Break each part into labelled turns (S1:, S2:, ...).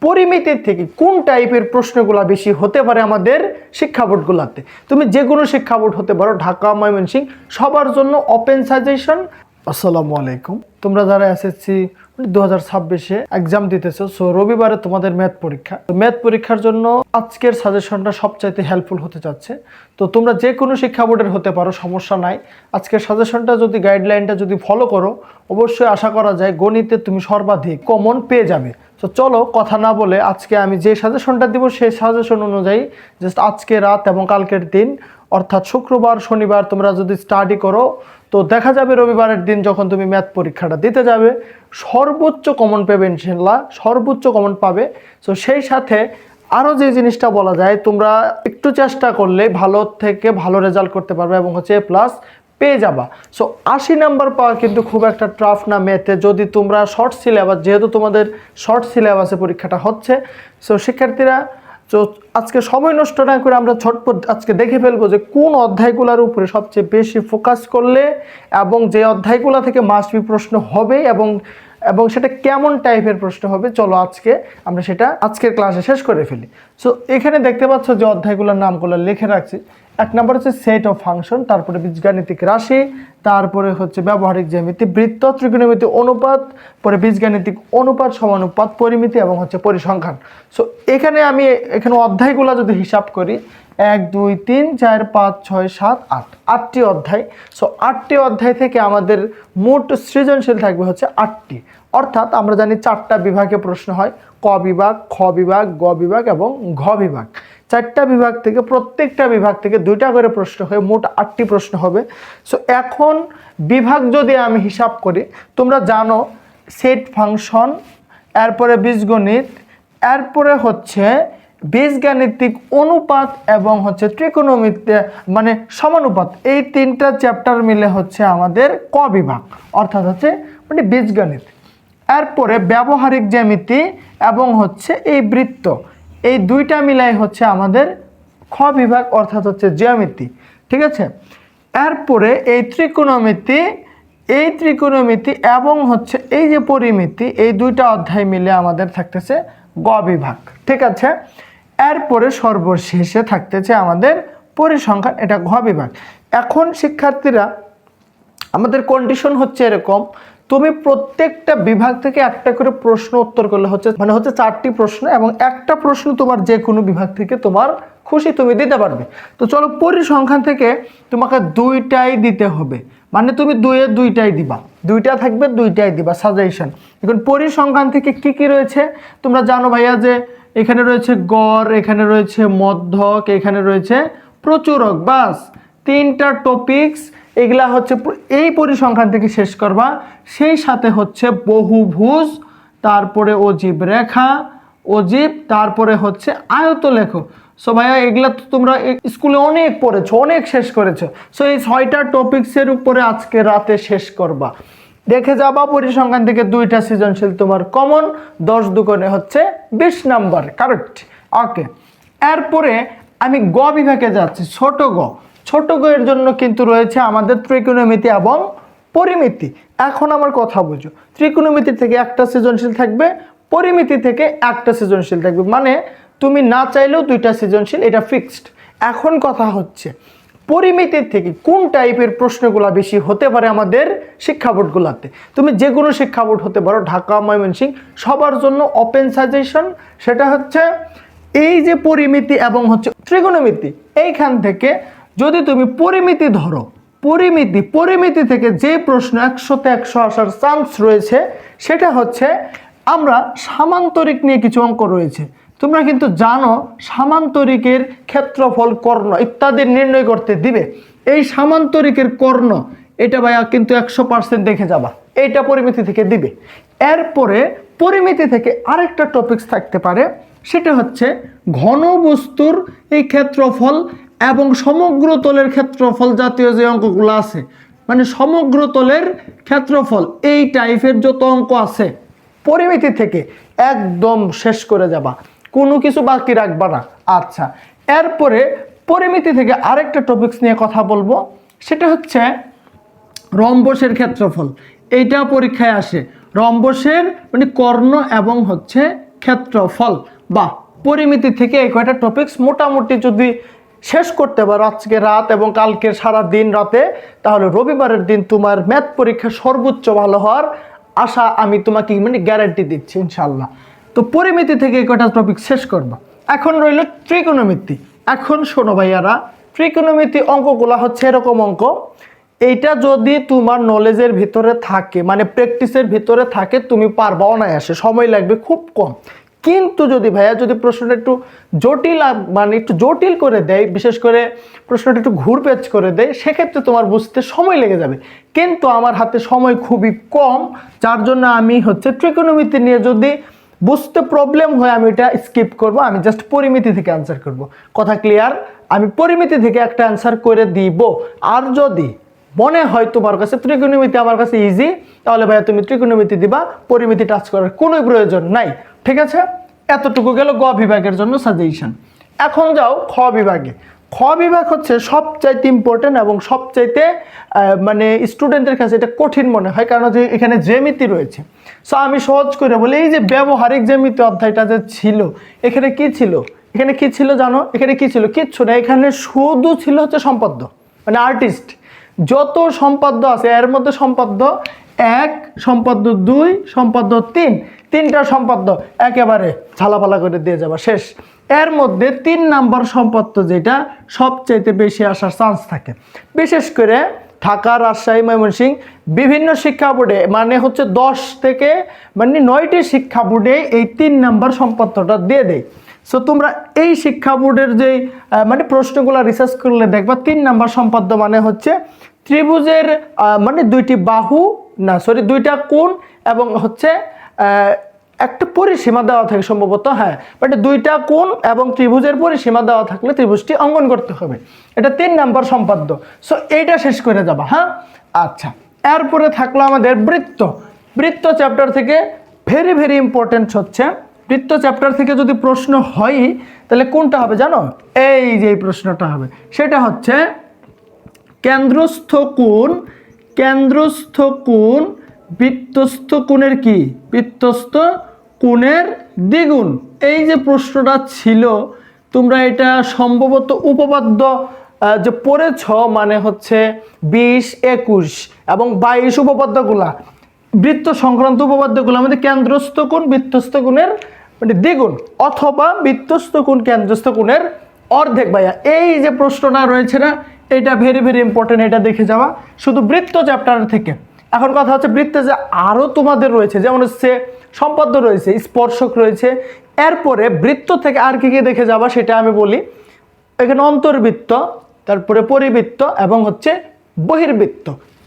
S1: পরিমিতির থেকে কোন টাইপের প্রশ্নগুলো বেশি হতে পারে আমাদের শিক্ষা বোর্ডগুলোতে? তুমি যে কোনো শিক্ষা বোর্ড হতে পারো, ঢাকা, ময়মনসিংহ, সবার জন্য ওপেন সাজেশন। আসসালামু আলাইকুম। তোমরা যারা এসএসসি 2026-এ এক্সাম দিতেছো, সো রবিবারে তোমাদের ম্যাথ পরীক্ষা। ম্যাথ পরীক্ষার জন্য আজকের সাজেশনটা সবচাইতে হেল্পফুল হতে যাচ্ছে। তো তোমরা যে কোনো শিক্ষা বোর্ডের হতে পারো, সমস্যা নাই। আজকের সাজেশনটা যদি গাইডলাইনটা যদি ফলো করো, অবশ্যই আশা করা যায় গণিতে তুমি সর্বাধিক কমন পেয়ে যাবে। তো চলো কথা না বলে আজকে আমি যে সাজেশনটা দিব সেই সাজেশন অনুযায়ী জাস্ট আজকে রাত এবং কালকের দিন অর্থাৎ শুক্রবার শনিবার তোমরা যদি স্টাডি করো, তো দেখা যাবে রবিবারের দিন যখন তুমি ম্যাথ পরীক্ষাটা দিতে যাবে সর্বোচ্চ কমন পাবে, ইনশাআল্লাহ সর্বোচ্চ কমন পাবে। তো সেই সাথে আরও যে জিনিসটা বলা যায়, তোমরা একটু চেষ্টা করলে ভালো থেকে ভালো রেজাল্ট করতে পারবে এবং হচ্ছে A+ পেয়ে যাবা। সো 80 নাম্বার পাওয়া কিন্তু খুব একটা টাফ না ম্যাথে, যদি তোমরা শর্ট সিলেবাস, যেহেতু তোমাদের শর্ট সিলেবাসে পরীক্ষাটা হচ্ছে। সো শিক্ষার্থীরা, তো আজকে সময় নষ্ট না করে আমরা ঝটপট আজকে দেখে ফেলবো যে কোন অধ্যায়গুলোর উপরে সবচেয়ে বেশি ফোকাস করলে এবং যে অধ্যায়গুলো থেকে মাস্ট বি প্রশ্ন হবে এবং সেটা কেমন টাইপের প্রশ্ন হবে, চলো আজকে আমরা সেটা আজকের ক্লাসে শেষ করে ফেলি। সো এখানে দেখতে পাচ্ছ যে অধ্যায়গুলোর নামগুলো লিখে রাখছি। 1 নম্বর হচ্ছে সেট অফ ফাংশন, তারপরে বীজগাণিতিক রাশি, তারপরে হচ্ছে ব্যবহারিক জ্যামিতি, বৃত্ত, ত্রিকোণমিতি, অনুপাত, পরে বীজগাণিতিক অনুপাত, সমানুপাত, পরিমিতি এবং হচ্ছে পরিসংখ্যান। সো এখানে অধ্যায়গুলো যদি হিসাব করি, 1 2 3 4 5 6 7 8, 8টি অধ্যায়। সো 8টি অধ্যায় থেকে আমাদের মোট সৃজনশীল থাকবে হচ্ছে 8টি। অর্থাৎ আমরা জানি 4টা বিভাগে প্রশ্ন হয়, ক বিভাগ, খ বিভাগ, গ বিভাগ এবং ঘ বিভাগ। 4টা বিভাগ থেকে প্রত্যেকটা বিভাগ থেকে 2টা করে প্রশ্ন হয়ে মোট 8টি প্রশ্ন হবে। সো এখন বিভাগ যদি আমি হিসাব করি, তোমরা জানো সেট ফাংশন, এরপরে বীজগণিত, এরপরে হচ্ছে বীজগাণিতিক অনুপাত এবং হচ্ছে ত্রিকোণমিতি মানে সমানুপাত, এই 3টা চ্যাপ্টার মিলে হচ্ছে আমাদের ক বিভাগ, অর্থাৎ হচ্ছে মানে বীজগণিত। এরপরে ব্যবহারিক জ্যামিতি এবং হচ্ছে এই বৃত্ত, এই 2টা মিলাই হচ্ছে আমাদের খ বিভাগ, অর্থাৎ হচ্ছে জ্যামিতি। ঠিক আছে। এরপরে এই ত্রিকোণমিতি এবং হচ্ছে এই যে পরিমিতি, এই 2টা অধ্যায় মিলে আমাদের থাকতেছে গ বিভাগ। ঠিক আছে। এরপরে সর্বশেষে থাকতেছে আমাদের পরিসংখ্যান, এটা ঘ বিভাগ। এখন শিক্ষার্থীরা, আমাদের কন্ডিশন হচ্ছে এরকম, তুমি প্রত্যেকটা বিভাগ থেকে একটা করে প্রশ্ন উত্তর করলে হচ্ছে 4টি প্রশ্ন এবং একটা প্রশ্ন তোমার যে কোনো বিভাগ থেকে তোমার খুশি তুমি দিতে পারবে। তো চলো, পরিসংখ্যান থেকে তোমাকে 2টাই দিতে হবে, মানে তুমি 2-এ 2টাই দিবা, 2টা থাকবে 2টাই দিবা সাজেশন। এখন পরিসংখ্যান থেকে কি কি রয়েছে তোমরা জানো ভাইয়া, যে এখানে রয়েছে গড়, এখানে রয়েছে মধ্যক, এখানে রয়েছে প্রচুরক, বাস 3টা টপিকস। এগুলা হচ্ছে এই পরিসংখ্যান থেকে শেষ করবা। সেই সাথে হচ্ছে বহুভুজ, তারপরে অজীব রেখা, অজীব, তারপরে হচ্ছে আয়তলেখ। সো ভাইয়া এগুলা তো তোমরা স্কুলে অনেক পড়েছো, অনেক শেষ করেছো। সো এই 6টা টপিক্সের উপরে আজকে রাতে শেষ করবা। দেখে যাবা পরিসংখ্যান থেকে 2টা সৃজনশীল তোমার কমন, 10 দুগুণে হচ্ছে 20 নাম্বার, কারেক্ট। ওকে। এরপরে আমি গ বিভাগে যাচ্ছি, ছোট গ এর জন্য কিন্তু রয়েছে আমাদের ত্রিকোণমিতি এবং পরিমিতি। এখন আমার কথা বুঝো, ত্রিকোণমিতি থেকে একটা সৃজনশীল থাকবে, পরিমিতি থেকে একটা সৃজনশীল থাকবে, মানে তুমি না চাইলেও 2টা সৃজনশীল, এটা ফিক্সড। এখন কথা হচ্ছে পরিমিতির থেকে কোন টাইপের প্রশ্নগুলো বেশি হতে পারে আমাদের শিক্ষা বোর্ডগুলোতে? তুমি যে কোনো শিক্ষা বোর্ড হতে পারো, ঢাকা, ময়মনসিংহ, সবার জন্য ওপেন সাজেশন। সেটা হচ্ছে এই যে পরিমিতি এবং হচ্ছে ত্রিকোণমিতি, এইখান থেকে যদি তুমি পরিমিতি ধরো, পরিমিতি থেকে যে প্রশ্ন 100-তে 100 আসার চান্স রয়েছে, সেটা হচ্ছে আমরা সামান্তরিক নিয়ে কিছু অঙ্ক রয়েছে। তোমরা কিন্তু জানো সামান্তরিকের ক্ষেত্রফল, কর্ণ ইত্যাদি নির্ণয় করতে দিবে। এই সামান্তরিকের কর্ণ, এটা ভাইয়া কিন্তু 100% দেখে যাবা, এইটা পরিমিতি থেকে দিবে। এরপরে পরিমিতি থেকে আরেকটা টপিকস থাকতে পারে, সেটা হচ্ছে ঘনবস্তুর এই ক্ষেত্রফল এবং সমগ্র তলের ক্ষেত্রফল জাতীয় যে অঙ্কগুলো আছে, মানে সমগ্র তলের ক্ষেত্রফল, এই টাইপের যত অঙ্ক আছে পরিমিতি থেকে একদম শেষ করে যাবা, কোনো কিছু বাকি রাখবা না। আচ্ছা, এরপরে পরিমিতি থেকে আরেকটা টপিকস নিয়ে কথা বলবো, সেটা হচ্ছে রম্বসের ক্ষেত্রফল। এইটা পরীক্ষায় আসে, রম্বসের মানে কর্ণ এবং হচ্ছে ক্ষেত্রফল বা পরিমিতি থেকে এই কয়টা টপিকস মোটামুটি যদি শেষ করতে পারো আজকে রাত এবং কালকে সারা দিন রাতে, তাহলে রবিবারের দিন তোমার ম্যাথ পরীক্ষা সর্বোচ্চ ভালো হওয়ার আশা আমি তোমাকে মানে গ্যারান্টি দিচ্ছি ইনশাল্লাহ। তো পরিমিতি থেকে এই কয়টা টপিক শেষ করবো। এখন রইল ত্রিকোণমিতি। এখন শোনো ভাইয়ারা, ত্রিকোণমিতি অঙ্কগুলো হচ্ছে এরকম অঙ্ক, এইটা যদি তোমার নলেজের ভিতরে থাকে মানে প্র্যাকটিসের ভিতরে থাকে তুমি পারবা অনায়াসে, সময় লাগবে খুব কম। কিন্তু যদি ভাইয়া যদি প্রশ্নটা একটু জটিল মানে একটু জটিল করে দেয়, বিশেষ করে প্রশ্নটা একটু ঘুরপেচ করে দেয়, সেক্ষেত্রে তোমার বুঝতে সময় লেগে যাবে। কিন্তু আমার হাতে সময় খুবই কম, যার জন্য আমি হচ্ছে ত্রিকোণমিতি নিয়ে যদি বুঝতে প্রবলেম হয় আমি এটা স্কিপ করব, আমি জাস্ট পরিমিতি থেকে অ্যান্সার করব। কথা ক্লিয়ার? আমি পরিমিতি থেকে একটা অ্যান্সার করে দিব। আর যদি মনে হয় তোমার কাছে ত্রিকোণমিতি আমার কাছে ইজি, তাহলে ভাইয়া তুমি ত্রিকোণমিতি দিবা, পরিমিতি টাচ করার কোনো প্রয়োজন নাই। ঠিক আছে? এতটুকু গেল গ বিভাগের জন্য সাজেশন। এখন যাও খ বিভাগে। খ বিভাগ হচ্ছে সবচাইতে ইম্পর্টেন্ট এবং সবচাইতে মানে স্টুডেন্টের কাছে এটা কঠিন মনে হয়, কারণ যে এখানে জ্যামিতি রয়েছে। সো আমি সহজ করে বলি, এই যে ব্যবহারিক জ্যামিতি অধ্যায়টা যে ছিল, এখানে কি ছিল? এখানে কি ছিল জানো? এখানে কি ছিল? কিচ্ছু না, এখানে শুধু ছিল হচ্ছে সম্পাদ্য মানে আর্টিস্ট। যত সম্পাদ্য আছে এর মধ্যে সম্পাদ্য 1, সম্পাদ্য 2, সম্পাদ্য 3, তিনটা সম্পাদ্য একেবারে ঝালাপালা করে দিয়ে যাবা, শেষ। এর মধ্যে 3 নাম্বার সম্পাদ্য যেটা সবচাইতে বেশি আসার চান্স থাকে, বিশেষ করে ঢাকা, রাজশাহী, ময়মনসিংহ বিভিন্ন শিক্ষা বোর্ডে মানে হচ্ছে 10 থেকে মানে 9টি শিক্ষা বোর্ডে এই 3 নাম্বার সম্পাদ্যটা দিয়ে দেয়। সো তোমরা এই শিক্ষা বোর্ডের যেই মানে প্রশ্নগুলো রিসার্চ করলে দেখবা 3 নাম্বার সম্পাদ্য মানে হচ্ছে ত্রিভুজের মানে 2টি বাহু না সরি 2টা কোণ এবং হচ্ছে একটা পরিসীমা দেওয়া থাকে সম্ভবত, হ্যাঁ, বাট 2টা কোণ এবং ত্রিভুজের পরিসীমা দেওয়া থাকলে ত্রিভুজটি অঙ্কন করতে হবে। এটা 3 নাম্বার সম্পাদ্য। সো এইটা শেষ করে যাবা, হ্যাঁ। আচ্ছা, এরপরে থাকলো আমাদের বৃত্ত। বৃত্ত চ্যাপ্টার থেকে ভেরি ভেরি ইম্পর্টেন্ট হচ্ছে, বৃত্ত চ্যাপ্টার থেকে যদি প্রশ্ন হয় তাহলে কোনটা হবে জানো? এই যে প্রশ্নটা হবে, সেটা হচ্ছে কেন্দ্রস্থ কোণ, কেন্দ্রস্থ কোণ বৃত্তস্থ কোণের কি? বৃত্তস্থ কোণের দ্বিগুণ। এই যে প্রশ্নটা ছিল তোমরা এটা সম্ভবত উপপাদ্য যে পড়েছ, মানে হচ্ছে 20, 21 এবং 22 উপপাদ্যগুলা, বৃত্ত সংক্রান্ত উপপাদ্যগুলো আমাদের কেন্দ্রস্থ কোণ বৃত্তস্থ কোণের মানে দ্বিগুণ অথবা বৃত্তস্থ কোণ কেন্দ্রস্থ কোণের অর্ধেক। ভাইয়া এই যে প্রশ্নটা রয়েছে না, এটা ভেরি ভেরি ইম্পর্টেন্ট, এটা দেখে যাওয়া শুধু বৃত্ত চ্যাপ্টার থেকে। এখন কথা হচ্ছে বৃত্তে যে আরও তোমাদের রয়েছে, যেমন হচ্ছে সম্পাদ্য রয়েছে, স্পর্শক রয়েছে, এরপরে বৃত্ত থেকে আর কি কি দেখে যাবা সেটা আমি বলি। এখানে অন্তর্বৃত্ত, তারপরে পরিবৃত্ত এবং হচ্ছে বহির্বৃত্ত,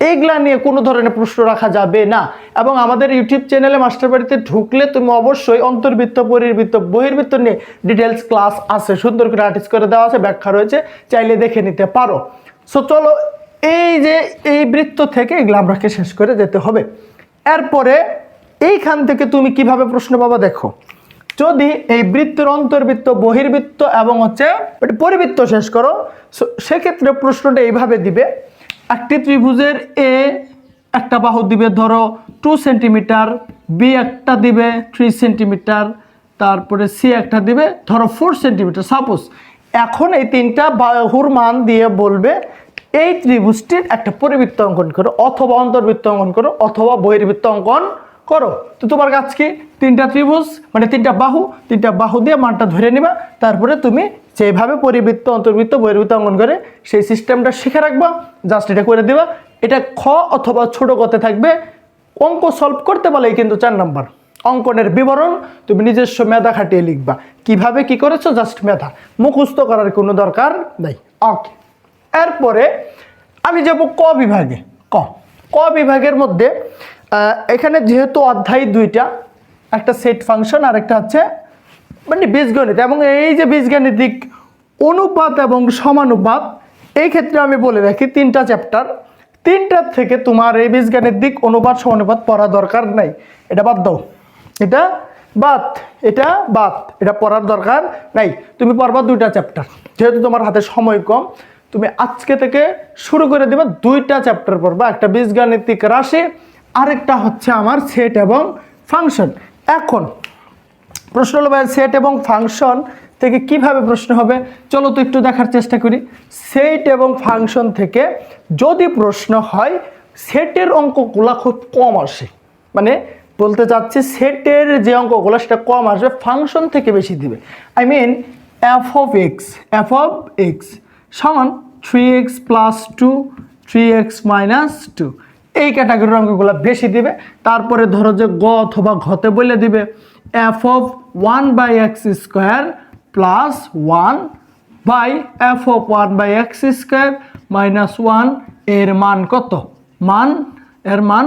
S1: এইগুলা নিয়ে কোনো ধরনের প্রশ্ন রাখা যাবে না। এবং আমাদের ইউটিউব চ্যানেলে মাস্টারবাড়িতে ঢুকলে তুমি অবশ্যই অন্তর্বৃত্ত, পরিবৃত্ত, বহির্বৃত্ত নিয়ে ডিটেলস ক্লাস আছে, সুন্দর করে আর্টিস্ট করে দেওয়া আছে, ব্যাখ্যা রয়েছে, চাইলে দেখে নিতে পারো। সো চলো এই যে এই বৃত্ত থেকে এগুলো আমরাকে শেষ করে যেতে হবে। এরপরে এইখান থেকে তুমি কিভাবে প্রশ্ন পাবা দেখো, যদি এই বৃত্তের অন্তর্বৃত্ত, বহির্বৃত্ত এবং হচ্ছে পরিবৃত্ত শেষ করো, সেক্ষেত্রে প্রশ্নটা এইভাবে দিবে, একটি ত্রিভুজের এ একটা বাহু দিবে ধরো 2 সেন্টিমিটার, বি একটা দিবে 3 সেন্টিমিটার, তারপরে সি একটা দিবে ধরো 4 সেন্টিমিটার সাপোজ। এখন এই 3টা বাহুর মান দিয়ে বলবে এই ত্রিভুজটির একটা পরিবৃত্ত অঙ্কন করো, অথবা অন্তর্বৃত্ত অঙ্কন করো, অথবা বহির্বৃত্ত অঙ্কন করো। তো তোমার কাজ কি? 3টা ত্রিভুজ মানে 3টা বাহু, 3টা বাহু দিয়ে মানটা ধরে নিবা, তারপরে তুমি যেভাবে পরিবৃত্ত, অন্তর্বৃত্ত, বহির্বৃত্ত অঙ্কন করে সেই সিস্টেমটা শিখে রাখবা, জাস্ট এটা করে দিবা। এটা খ অথবা ছোট গতে থাকবে। অঙ্ক সলভ করতে পারলেই কিন্তু 4 নাম্বার। অঙ্কনের বিবরণ তুমি নিজস্ব মেধা খাটিয়ে লিখবা, কিভাবে কি করেছো, জাস্ট মেধা, মুখস্থ করার কোনো দরকার নাই। ওকে, এরপরে আমি যাব ক বিভাগে। ক বিভাগের মধ্যে এখানে যেহেতু অধ্যায় 2টা, একটা সেট ফাংশন আর একটা হচ্ছে মানে বীজগণিত, এবং এই যে বীজগাণিতিক অনুপাত এবং সমানুপাত, এই ক্ষেত্রে আমি বলে রাখি 3টা চ্যাপ্টার, 3টার থেকে তোমার এই বীজগাণিতিক অনুপাত সমানুপাত পড়া দরকার নাই, এটা বাদ দাও, এটা বাদ, এটা বাদ, এটা পড়ার দরকার নাই। তুমি পড়বা 2টা চ্যাপ্টার, যেহেতু তোমার হাতে সময় কম, তুমি আজকে থেকে শুরু করে দিবা 2টা চ্যাপ্টার পড়বা, একটা বীজগাণিতিক রাশি, আরেকটা হচ্ছে আমার সেট এবং ফাংশন। এখন প্রশ্ন হলো ভাই সেট এবং ফাংশন থেকে কিভাবে প্রশ্ন হবে, চলো তো একটু দেখার চেষ্টা করি। সেট এবং ফাংশন থেকে যদি প্রশ্ন হয়, সেটের অঙ্কগুলা খুব কম আসে, মানে বলতে চাচ্ছি সেটের যে অঙ্কগুলো সেটা কম আসবে, ফাংশন থেকে বেশি দিবে। I mean F of x সমান 3x + 2 3x - 2, এই ক্যাটাগরির অঙ্কগুলো বেশি দিবে। তারপরে ধরো যে গ অথবা ঘতে বলে দিবে f(1/x² + 1/f(1/x² - 1) এর মান কত, এর মান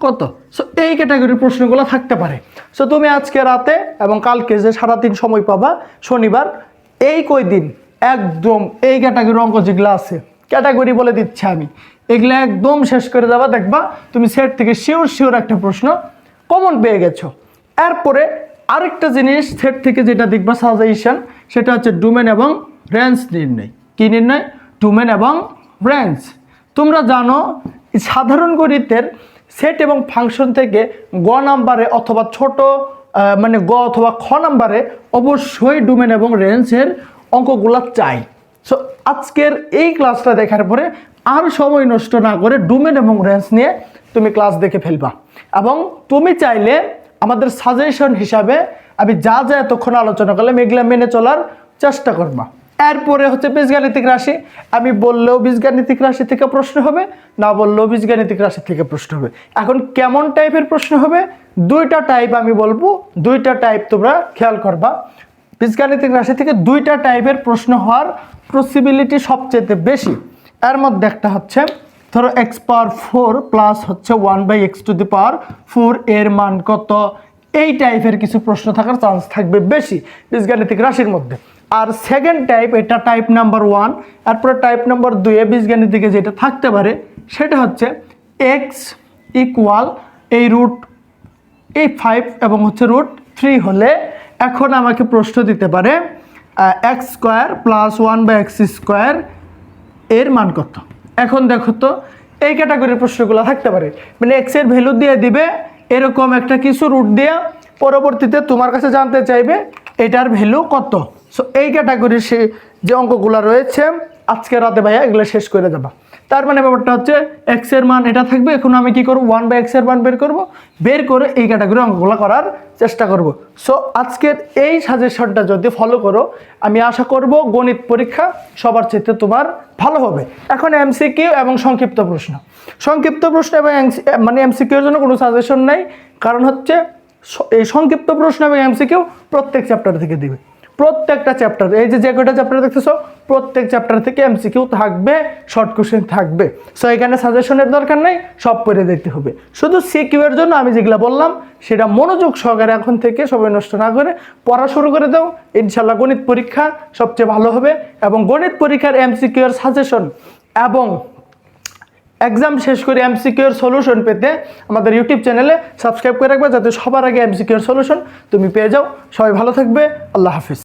S1: কত। সো এই ক্যাটাগরির প্রশ্নগুলো থাকতে পারে। সো তুমি আজকে রাতে এবং কালকে যে সারাদিন সময় পাবা শনিবার, এই কয়দিন একদম এই ক্যাটাগরির অঙ্ক যেগুলো আছে, ক্যাটাগরি বলে দিচ্ছি আমি, এগুলো একদম শেষ করে দেবা, দেখবা তুমি সেট থেকে শিওর একটা প্রশ্ন কমন পেয়ে গেছো। এরপরে আরেকটা জিনিস সেট থেকে যেটা দেখবা সাজেশন, সেটা হচ্ছে ডোমেন এবং রেঞ্জ নির্ণয়। কি নির্ণয়? ডোমেন এবং রেঞ্জ। তোমরা জানো সাধারণ গণিতের সেট এবং ফাংশন থেকে গ নাম্বারে অথবা ছোট মানে গ অথবা খ নাম্বারে অবশ্যই ডোমেন এবং রেঞ্জের অঙ্কগুলো চাই। সো আজকের এই ক্লাসটা দেখার পরে আর সময় নষ্ট না করে ডোমেন এবং রেঞ্জ নিয়ে তুমি ক্লাস দেখে ফেলবা, এবং তুমি চাইলে আমাদের সাজেশন হিসাবে আমি যা এতক্ষণ আলোচনা করলাম এগুলা মেনে চলার চেষ্টা করবা। এরপরে হচ্ছে বীজগাণিতিক রাশি, আমি বললেও বীজগাণিতিক রাশি থেকে প্রশ্ন হবে, না বললেও বীজগাণিতিক রাশি থেকে প্রশ্ন হবে। এখন কেমন টাইপের প্রশ্ন হবে, দুইটা টাইপ আমি বলবো, দুইটা টাইপ তোমরা খেয়াল করবা। বীজগাণিতিক রাশি থেকে দুইটা টাইপের প্রশ্ন হওয়ার পসিবিলিটি সবচেয়ে বেশি। এর মধ্যে একটা হচ্ছে ধরো x⁴ প্লাস হচ্ছে 1/x⁴ এর মান কত, এই টাইপের কিছু প্রশ্ন থাকার চান্স থাকবে বেশি বীজগাণিতিক রাশির মধ্যে। আর সেকেন্ড টাইপ, এটা টাইপ নাম্বার 1। এরপরে টাইপ নাম্বার 2 বীজগাণিতিকে যেটা থাকতে পারে সেটা হচ্ছে x = এই √5 এবং হচ্ছে √3 হলে এখন আমাকে প্রশ্ন দিতে পারে x² + 1/x² এর মান কত। এখন দেখো তো এই ক্যাটাগরির প্রশ্নগুলো থাকতে পারে, মানে x এর ভ্যালু দিয়ে দিবে এরকম একটা কিছু রুট দিয়ে, পরবর্তীতে তোমার কাছে জানতে চাইবে এটার ভ্যালু কত। সো এই ক্যাটাগরির সে যে অঙ্কগুলো রয়েছে আজকে রাতে ভাইয়া এগুলো শেষ করে দেবা। তার মানে ব্যাপারটা হচ্ছে x এর মান এটা থাকবে, এখন আমি কি করব 1/x এর মান বের করে এই ক্যাটাগরির অঙ্কগুলো করার চেষ্টা করব। সো আজকের এই সাজেশনটা যদি ফলো করো, আমি আশা করব গণিত পরীক্ষা সবার চেয়ে তোমার ভালো হবে। এখন এমসিকিউ এবং সংক্ষিপ্ত প্রশ্ন এবং মানে এমসিকিউ এর জন্য কোনো সাজেশন নাই, কারণ হচ্ছে এই সংক্ষিপ্ত প্রশ্ন এবং এমসিকিউ প্রত্যেক চ্যাপ্টার থেকে দিবে, প্রত্যেকটা চ্যাপ্টার, এই যে কয়টা চ্যাপ্টার দেখতেছো প্রত্যেক চ্যাপ্টার থেকে এমসিকিউ থাকবে, শর্ট কোশ্চেন থাকবে। সো এখানে সাজেশনের দরকার নেই, সব পড়ে দিতে হবে। শুধু সিকিউ এর জন্য আমি যেগুলো বললাম সেটা মনোযোগ সহকারে এখন থেকে সময় নষ্ট না করে পড়া শুরু করে দাও, ইনশাল্লাহ গণিত পরীক্ষা সবচেয়ে ভালো হবে। এবং গণিত পরীক্ষার এমসিকিউ এর সাজেশন এবং এক্সাম শেষ করে এমসিকিউ এর সলিউশন পেতে আমাদের ইউটিউব চ্যানেলে সাবস্ক্রাইব করে রাখবে, যাতে সবার আগে এমসিকিউ এর সলিউশন তুমি পেয়ে যাও। সবাই ভালো থাকবে, আল্লাহ হাফিজ।